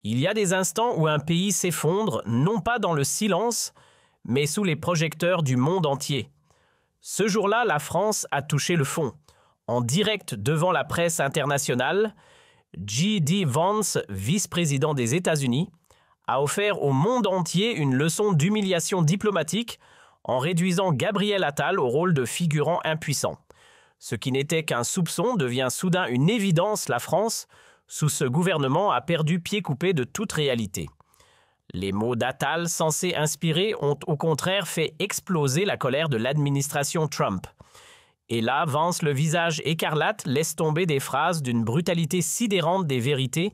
Il y a des instants où un pays s'effondre, non pas dans le silence, mais sous les projecteurs du monde entier. Ce jour-là, la France a touché le fond. En direct devant la presse internationale, J.D. Vance, vice-président des États-Unis, a offert au monde entier une leçon d'humiliation diplomatique en réduisant Gabriel Attal au rôle de figurant impuissant. Ce qui n'était qu'un soupçon devient soudain une évidence. La France, sous ce gouvernement, a perdu pied coupé de toute réalité. Les mots d'Attal censés inspirer ont au contraire fait exploser la colère de l'administration Trump. Et là, Vance, le visage écarlate, laisse tomber des phrases d'une brutalité sidérante, des vérités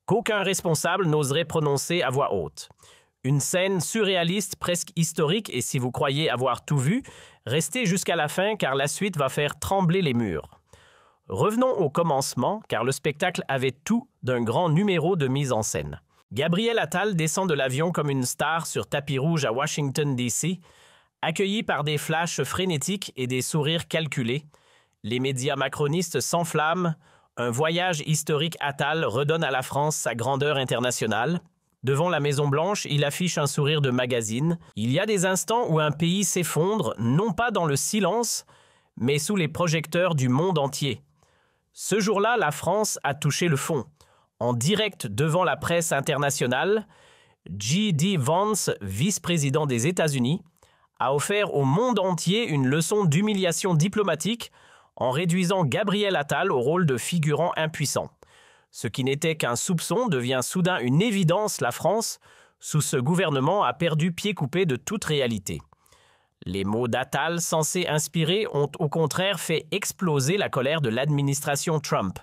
qu'aucun responsable n'oserait prononcer à voix haute. Une scène surréaliste, presque historique, et si vous croyez avoir tout vu, restez jusqu'à la fin car la suite va faire trembler les murs. Revenons au commencement car le spectacle avait tout d'un grand numéro de mise en scène. Gabriel Attal descend de l'avion comme une star sur tapis rouge à Washington, D.C., accueilli par des flashs frénétiques et des sourires calculés. Les médias macronistes s'enflamment. Un voyage historique. Attal redonne à la France sa grandeur internationale. Devant la Maison-Blanche, il affiche un sourire de magazine. Il y a des instants où un pays s'effondre, non pas dans le silence, mais sous les projecteurs du monde entier. Ce jour-là, la France a touché le fond. En direct devant la presse internationale, J.D. Vance, vice-président des États-Unis, a offert au monde entier une leçon d'humiliation diplomatique en réduisant Gabriel Attal au rôle de figurant impuissant. Ce qui n'était qu'un soupçon devient soudain une évidence. La France, sous ce gouvernement, a perdu pied coupé de toute réalité. Les mots d'Attal censés inspirer ont au contraire fait exploser la colère de l'administration Trump.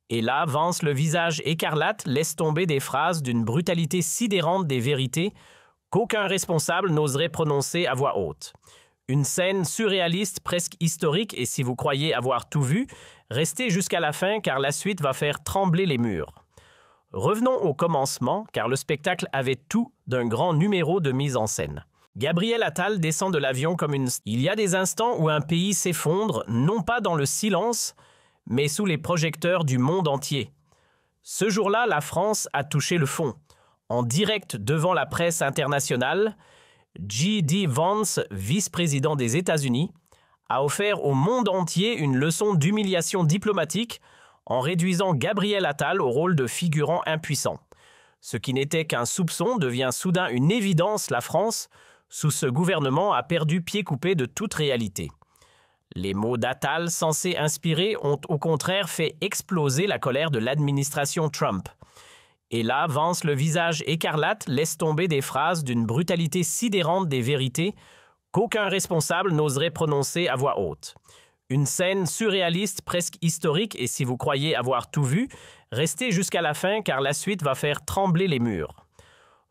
Et là, Vance, le visage écarlate, laisse tomber des phrases d'une brutalité sidérante, des vérités qu'aucun responsable n'oserait prononcer à voix haute. Une scène surréaliste, presque historique, et si vous croyez avoir tout vu, restez jusqu'à la fin car la suite va faire trembler les murs. Revenons au commencement car le spectacle avait tout d'un grand numéro de mise en scène. Gabriel Attal descend de l'avion comme une... Il y a des instants où un pays s'effondre, non pas dans le silence, mais sous les projecteurs du monde entier. Ce jour-là, la France a touché le fond. En direct devant la presse internationale, J.D. Vance, vice-président des États-Unis, a offert au monde entier une leçon d'humiliation diplomatique en réduisant Gabriel Attal au rôle de figurant impuissant. Ce qui n'était qu'un soupçon devient soudain une évidence. La France, sous ce gouvernement, a perdu pied coupé de toute réalité. Les mots d'Attal censés inspirer ont au contraire fait exploser la colère de l'administration Trump. Et là, Vance, le visage écarlate, laisse tomber des phrases d'une brutalité sidérante, des vérités qu'aucun responsable n'oserait prononcer à voix haute. Une scène surréaliste, presque historique, et si vous croyez avoir tout vu, restez jusqu'à la fin car la suite va faire trembler les murs.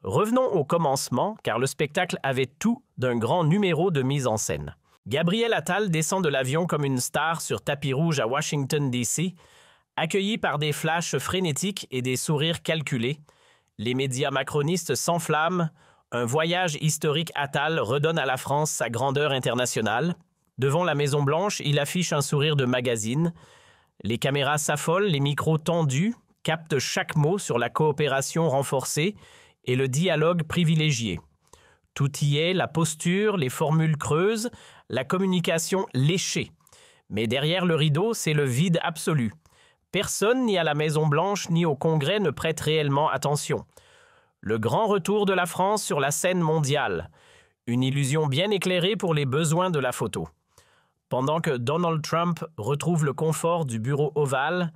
Revenons au commencement car le spectacle avait tout d'un grand numéro de mise en scène. Gabriel Attal descend de l'avion comme une star sur tapis rouge à Washington, D.C., accueilli par des flashs frénétiques et des sourires calculés. Les médias macronistes s'enflamment. Un voyage historique. Attal redonne à la France sa grandeur internationale. Devant la Maison-Blanche, il affiche un sourire de magazine. Les caméras s'affolent, les micros tendus captent chaque mot sur la coopération renforcée et le dialogue privilégié. Tout y est, la posture, les formules creuses, la communication léchée. Mais derrière le rideau, c'est le vide absolu. Personne, ni à la Maison-Blanche, ni au Congrès, ne prête réellement attention. Le grand retour de la France sur la scène mondiale. Une illusion bien éclairée pour les besoins de la photo. Pendant que Donald Trump retrouve le confort du bureau ovale,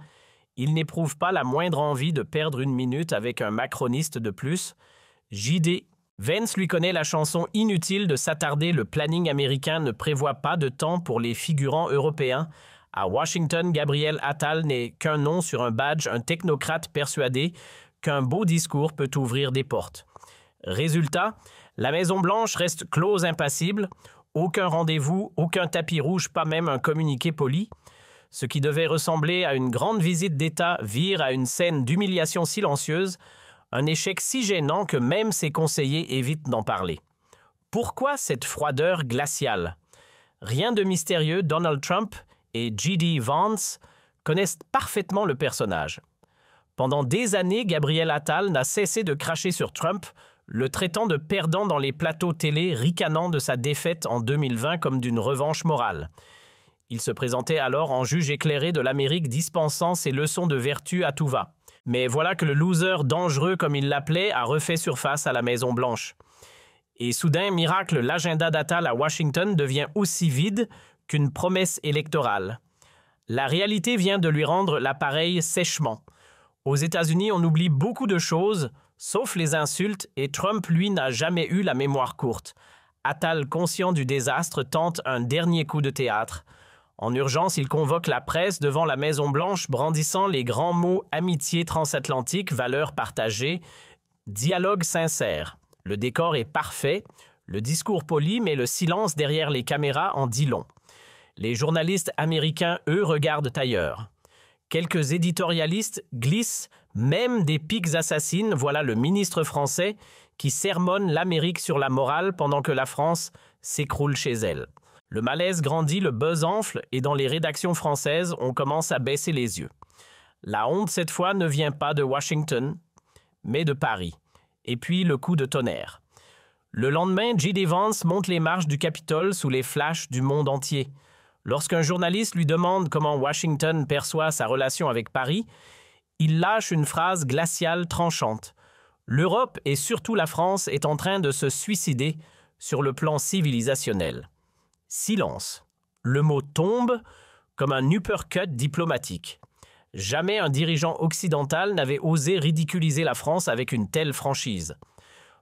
il n'éprouve pas la moindre envie de perdre une minute avec un macroniste de plus. J.D. Vance lui connaît la chanson inutile de s'attarder. Le planning américain ne prévoit pas de temps pour les figurants européens. À Washington, Gabriel Attal n'est qu'un nom sur un badge, un technocrate persuadé qu'un beau discours peut ouvrir des portes. Résultat, la Maison-Blanche reste close, impassible. Aucun rendez-vous, aucun tapis rouge, pas même un communiqué poli. Ce qui devait ressembler à une grande visite d'État vire à une scène d'humiliation silencieuse, un échec si gênant que même ses conseillers évitent d'en parler. Pourquoi cette froideur glaciale? Rien de mystérieux, Donald Trump et J.D. Vance connaissent parfaitement le personnage. Pendant des années, Gabriel Attal n'a cessé de cracher sur Trump, le traitant de perdant dans les plateaux télé, ricanant de sa défaite en 2020 comme d'une revanche morale. Il se présentait alors en juge éclairé de l'Amérique dispensant ses leçons de vertu à tout va. Mais voilà que le loser dangereux, comme il l'appelait, a refait surface à la Maison-Blanche. Et soudain, miracle, l'agenda d'Attal à Washington devient aussi vide qu'une promesse électorale. La réalité vient de lui rendre l'appareil sèchement. Aux États-Unis, on oublie beaucoup de choses, sauf les insultes, et Trump, lui, n'a jamais eu la mémoire courte. Attal, conscient du désastre, tente un dernier coup de théâtre. En urgence, il convoque la presse devant la Maison-Blanche, brandissant les grands mots « amitié transatlantique, valeurs partagées, dialogue sincère ». Le décor est parfait, le discours poli, mais le silence derrière les caméras en dit long. Les journalistes américains, eux, regardent ailleurs. Quelques éditorialistes glissent même des piques assassines, voilà le ministre français qui sermonne l'Amérique sur la morale pendant que la France s'écroule chez elle. Le malaise grandit, le buzz enfle et dans les rédactions françaises, on commence à baisser les yeux. La honte, cette fois, ne vient pas de Washington, mais de Paris. Et puis le coup de tonnerre. Le lendemain, J.D. Vance monte les marches du Capitole sous les flashs du monde entier. Lorsqu'un journaliste lui demande comment Washington perçoit sa relation avec Paris, il lâche une phrase glaciale tranchante. L'Europe et surtout la France est en train de se suicider sur le plan civilisationnel. Silence. Le mot tombe comme un uppercut diplomatique. Jamais un dirigeant occidental n'avait osé ridiculiser la France avec une telle franchise.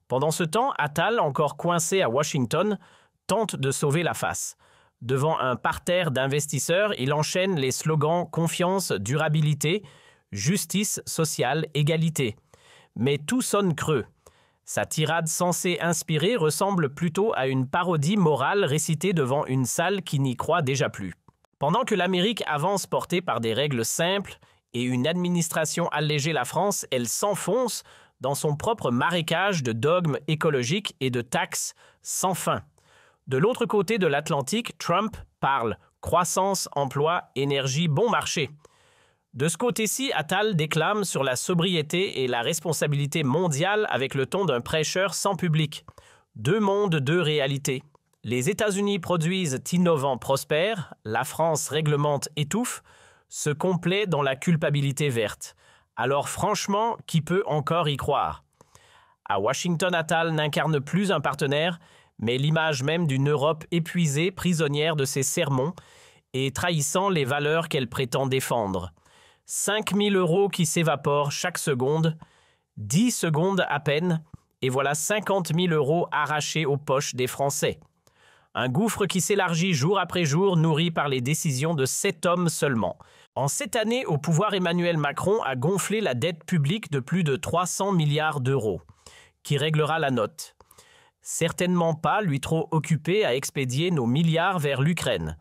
Pendant ce temps, Attal, encore coincé à Washington, tente de sauver la face. Devant un parterre d'investisseurs, il enchaîne les slogans « confiance, durabilité »,« justice sociale, égalité ». Mais tout sonne creux. Sa tirade censée inspirer ressemble plutôt à une parodie morale récitée devant une salle qui n'y croit déjà plus. Pendant que l'Amérique avance portée par des règles simples et une administration allégée la France, elle s'enfonce dans son propre marécage de dogmes écologiques et de taxes sans fin. De l'autre côté de l'Atlantique, Trump parle croissance, emploi, énergie, bon marché. De ce côté-ci, Attal déclame sur la sobriété et la responsabilité mondiale avec le ton d'un prêcheur sans public. Deux mondes, deux réalités. Les États-Unis produisent, innovant, prospèrent, la France réglemente, étouffe, se complaît dans la culpabilité verte. Alors franchement, qui peut encore y croire? À Washington, Attal n'incarne plus un partenaire, mais l'image même d'une Europe épuisée, prisonnière de ses sermons et trahissant les valeurs qu'elle prétend défendre. 5 000 € qui s'évaporent chaque seconde, 10 secondes à peine, et voilà 50 000 € arrachés aux poches des Français. Un gouffre qui s'élargit jour après jour, nourri par les décisions de 7 hommes seulement. En cette année, au pouvoir, Emmanuel Macron a gonflé la dette publique de plus de 300 milliards d'euros, qui réglera la note. Certainement pas lui trop occupé à expédier nos milliards vers l'Ukraine.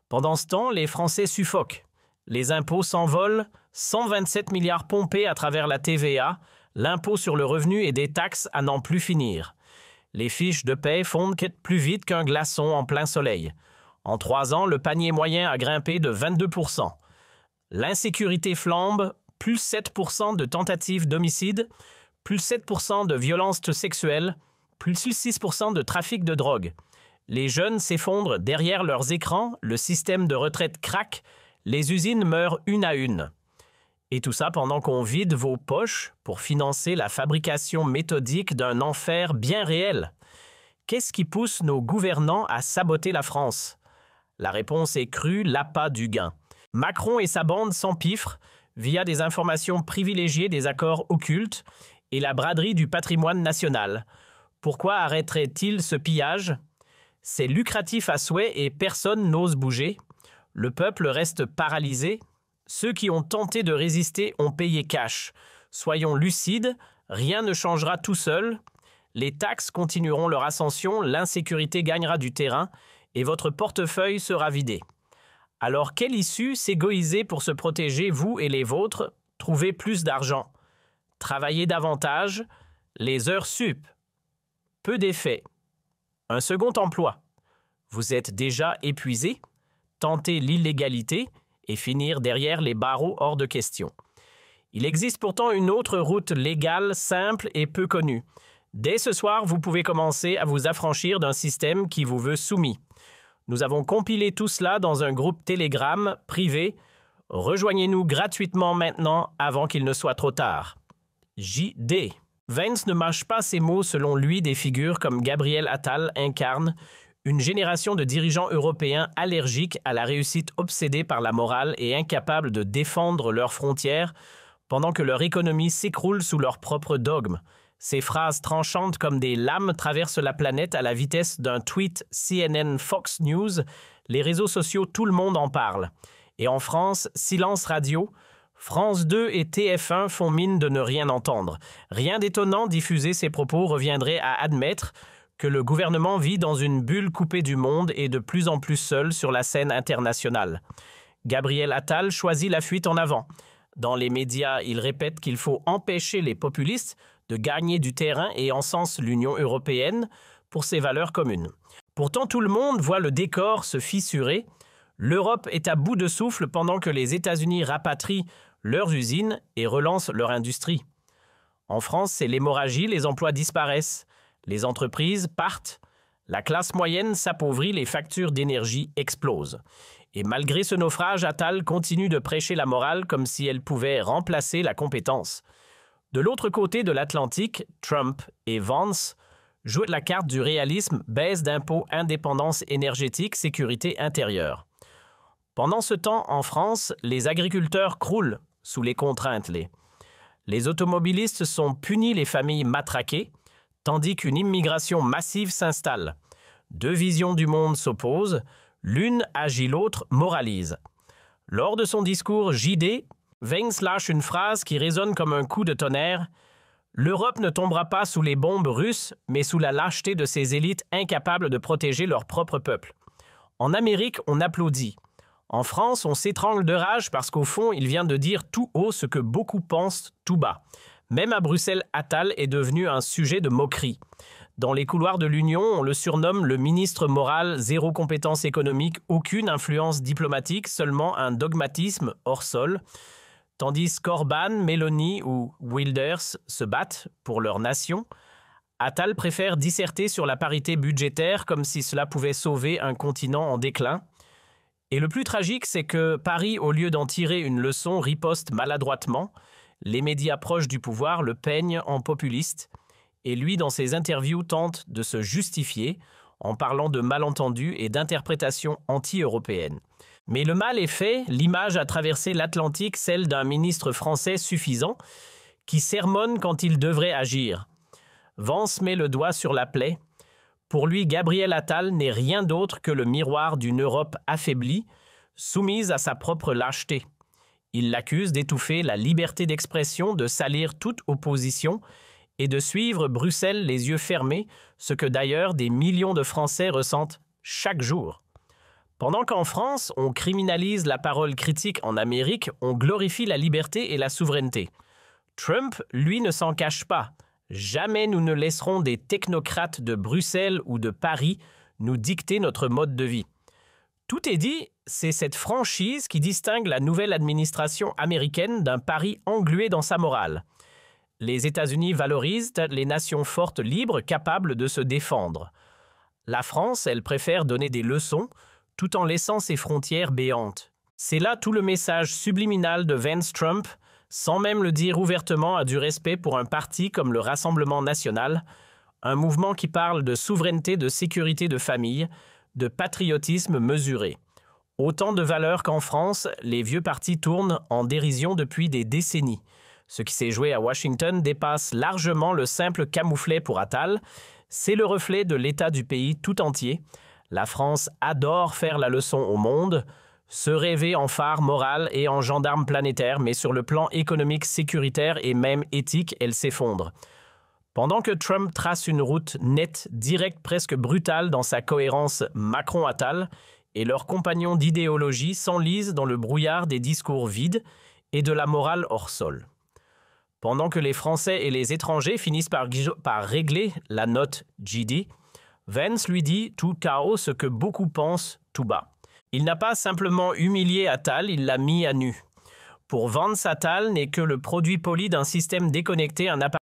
Pendant ce temps, les Français suffoquent. Les impôts s'envolent, 127 milliards pompés à travers la TVA, l'impôt sur le revenu et des taxes à n'en plus finir. Les fiches de paie fondent plus vite qu'un glaçon en plein soleil. En 3 ans, le panier moyen a grimpé de 22%. L'insécurité flambe, plus 7% de tentatives d'homicide, plus 7% de violences sexuelles, plus 6% de trafic de drogue. Les jeunes s'effondrent derrière leurs écrans, le système de retraite craque, les usines meurent une à une. Et tout ça pendant qu'on vide vos poches pour financer la fabrication méthodique d'un enfer bien réel. Qu'est-ce qui pousse nos gouvernants à saboter la France? La réponse est crue, l'appât du gain. Macron et sa bande s'empiffrent via des informations privilégiées des accords occultes et la braderie du patrimoine national. Pourquoi arrêterait-il ce pillage? C'est lucratif à souhait et personne n'ose bouger. Le peuple reste paralysé. Ceux qui ont tenté de résister ont payé cash. Soyons lucides, rien ne changera tout seul. Les taxes continueront leur ascension, l'insécurité gagnera du terrain et votre portefeuille sera vidé. Alors quelle issue? S'égoïser pour se protéger, vous et les vôtres, trouver plus d'argent. Travailler davantage, les heures sup. Peu d'effet. Un second emploi. Vous êtes déjà épuisé? Tenter l'illégalité et finir derrière les barreaux hors de question. Il existe pourtant une autre route légale, simple et peu connue. Dès ce soir, vous pouvez commencer à vous affranchir d'un système qui vous veut soumis. Nous avons compilé tout cela dans un groupe Telegram privé. Rejoignez-nous gratuitement maintenant avant qu'il ne soit trop tard. JD. Vance ne mâche pas ses mots selon lui des figures comme Gabriel Attal incarnent une génération de dirigeants européens allergiques à la réussite, obsédés par la morale et incapables de défendre leurs frontières pendant que leur économie s'écroule sous leurs propres dogmes. Ces phrases tranchantes comme des lames traversent la planète à la vitesse d'un tweet CNN Fox News. Les réseaux sociaux, tout le monde en parle. Et en France, silence radio. France 2 et TF1 font mine de ne rien entendre. Rien d'étonnant, diffuser ces propos reviendrait à admettre que le gouvernement vit dans une bulle coupée du monde et de plus en plus seul sur la scène internationale. Gabriel Attal choisit la fuite en avant. Dans les médias, il répète qu'il faut empêcher les populistes de gagner du terrain et encense l'Union européenne pour ses valeurs communes. Pourtant, tout le monde voit le décor se fissurer. L'Europe est à bout de souffle pendant que les États-Unis rapatrient leurs usines et relancent leur industrie. En France, c'est l'hémorragie, les emplois disparaissent, les entreprises partent, la classe moyenne s'appauvrit, les factures d'énergie explosent. Et malgré ce naufrage, Attal continue de prêcher la morale comme si elle pouvait remplacer la compétence. De l'autre côté de l'Atlantique, Trump et Vance jouent la carte du réalisme, baisse d'impôts, indépendance énergétique, sécurité intérieure. Pendant ce temps, en France, les agriculteurs croulent sous les contraintes. Les automobilistes sont punis, les familles matraquées, tandis qu'une immigration massive s'installe. Deux visions du monde s'opposent, l'une agit, l'autre moralise. Lors de son discours JD, Vance lâche une phrase qui résonne comme un coup de tonnerre. L'Europe ne tombera pas sous les bombes russes, mais sous la lâcheté de ses élites incapables de protéger leur propre peuple. En Amérique, on applaudit. En France, on s'étrangle de rage parce qu'au fond, il vient de dire tout haut ce que beaucoup pensent tout bas. Même à Bruxelles, Attal est devenu un sujet de moquerie. Dans les couloirs de l'Union, on le surnomme le ministre moral, zéro compétence économique, aucune influence diplomatique, seulement un dogmatisme hors sol. Tandis qu'Orban, Meloni ou Wilders se battent pour leur nation, Attal préfère disserter sur la parité budgétaire comme si cela pouvait sauver un continent en déclin. Et le plus tragique, c'est que Paris, au lieu d'en tirer une leçon, riposte maladroitement. Les médias proches du pouvoir le peignent en populiste. Et lui, dans ses interviews, tente de se justifier en parlant de malentendus et d'interprétations anti-européennes. Mais le mal est fait, l'image a traversé l'Atlantique, celle d'un ministre français suffisant, qui sermonne quand il devrait agir. Vance met le doigt sur la plaie. Pour lui, Gabriel Attal n'est rien d'autre que le miroir d'une Europe affaiblie, soumise à sa propre lâcheté. Il l'accuse d'étouffer la liberté d'expression, de salir toute opposition et de suivre Bruxelles les yeux fermés, ce que d'ailleurs des millions de Français ressentent chaque jour. Pendant qu'en France, on criminalise la parole critique, en Amérique, on glorifie la liberté et la souveraineté. Trump, lui, ne s'en cache pas. Jamais nous ne laisserons des technocrates de Bruxelles ou de Paris nous dicter notre mode de vie. Tout est dit, c'est cette franchise qui distingue la nouvelle administration américaine d'un Paris englué dans sa morale. Les États-Unis valorisent les nations fortes, libres, capables de se défendre. La France, elle préfère donner des leçons tout en laissant ses frontières béantes. C'est là tout le message subliminal de Vance Trump, sans même le dire ouvertement, a du respect pour un parti comme le Rassemblement national, un mouvement qui parle de souveraineté, de sécurité de famille, de patriotisme mesuré. Autant de valeurs qu'en France, les vieux partis tournent en dérision depuis des décennies. Ce qui s'est joué à Washington dépasse largement le simple camouflet pour Attal. C'est le reflet de l'état du pays tout entier. La France adore faire la leçon au monde, se rêver en phare moral et en gendarme planétaire, mais sur le plan économique, sécuritaire et même éthique, elle s'effondre. Pendant que Trump trace une route nette, directe, presque brutale dans sa cohérence Macron-Attal, et leurs compagnons d'idéologie s'enlisent dans le brouillard des discours vides et de la morale hors sol. Pendant que les Français et les étrangers finissent par régler la note JD, Vance lui dit tout chaos ce que beaucoup pensent tout bas. Il n'a pas simplement humilié Attal, il l'a mis à nu. pour Vance Attal n'est que le produit poli d'un système déconnecté, un appareil